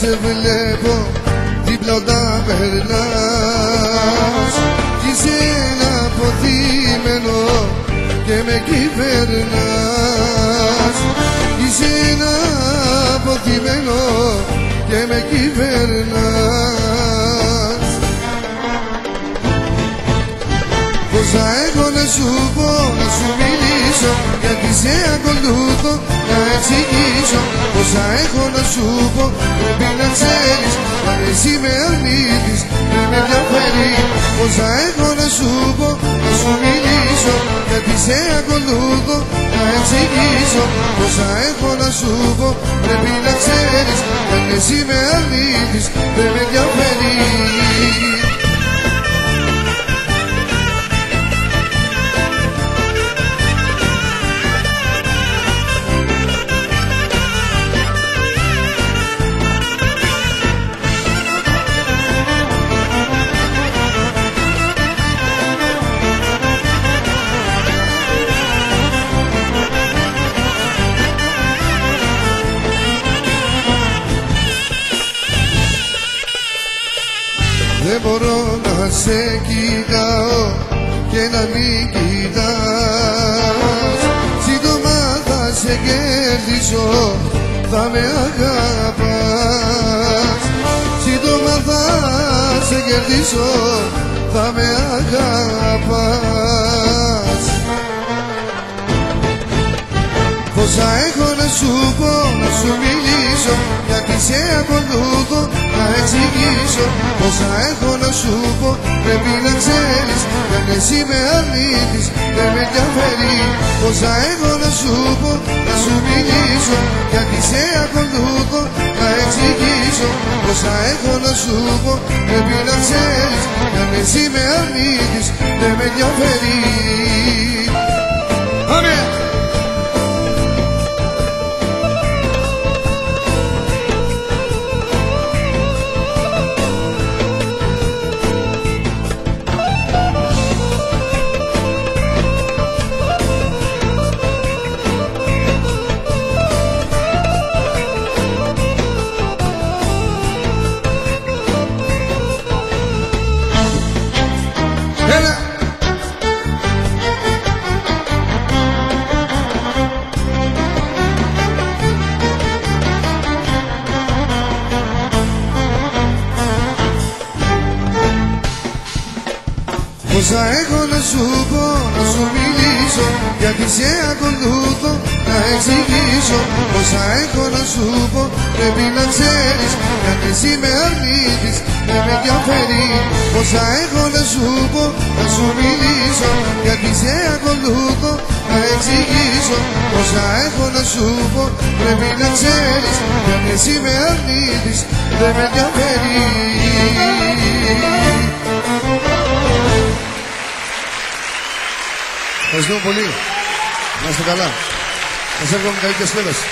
σε βλέπω δίπλα όταν περνάς κι είσαι ένα αποθυμένο και με κυβερνάς. Είσαι ένα αποθυμένο και με κυβερνάς. Πόσα έχω να σου πω, να σου μιλήσω, γιατί σε ακολούθω να εξηγήσω. Πόσα έχω να σου πω, πρέπει να ξέρεις, αν εσύ με αρνήθεις δεν με ενδιαφέρει. Πόσα έχω να σου πω, να σου μιλήσω, γιατί σε ακολούθω να εξηγήσω. Πόσα έχω να σου πω, πρέπει να ξέρεις, αν εσύ με αρνήθεις δεν με ενδιαφέρει. Δεν μπορώ να σε κοιτάω και να μην κοιτάς. Σύντομα θα σε κερδίσω, θα με αγαπάς. Σύντομα θα σε κερδίσω, θα με αγαπάς. Πόσα έχω να σου πω, να σου μιλήσω, γιατί σε ακολούθω να εξηγήσω. Πόσα έχω να σου πω, πρέπει να ξέρεις, αν εσύ με αρνήθεις δεν με ενδιαφέρει. Πόσα έχω να σου πω, να σου μιλήσω, γιατί σε ακολούθω να εξηγήσω. Πόσα έχω να σου πω, πρέπει να ξέρεις, αν εσύ με αρνήθεις δεν με ενδιαφέρει. Αμήν. Πόσα έχω να σου πω, να σου μιλήσω, γιατί σε ακολούθω να εξηγήσω. Πόσα έχω να σου πω, πρέπει να ξέρεις, αν εσύ με αρνήθεις δεν με ενδιαφέρει. Πόσα έχω να σου πω, να σου μιλήσω, γιατί σε ακολούθω να εξηγήσω. Πόσα έχω να σου πω, πρέπει να ξέρεις, αν εσύ με αρνήθεις δεν με ενδιαφέρει. Ευχαριστούμε πολύ. Να είστε καλά. Σας εύχομαι καλή και σπέλαση.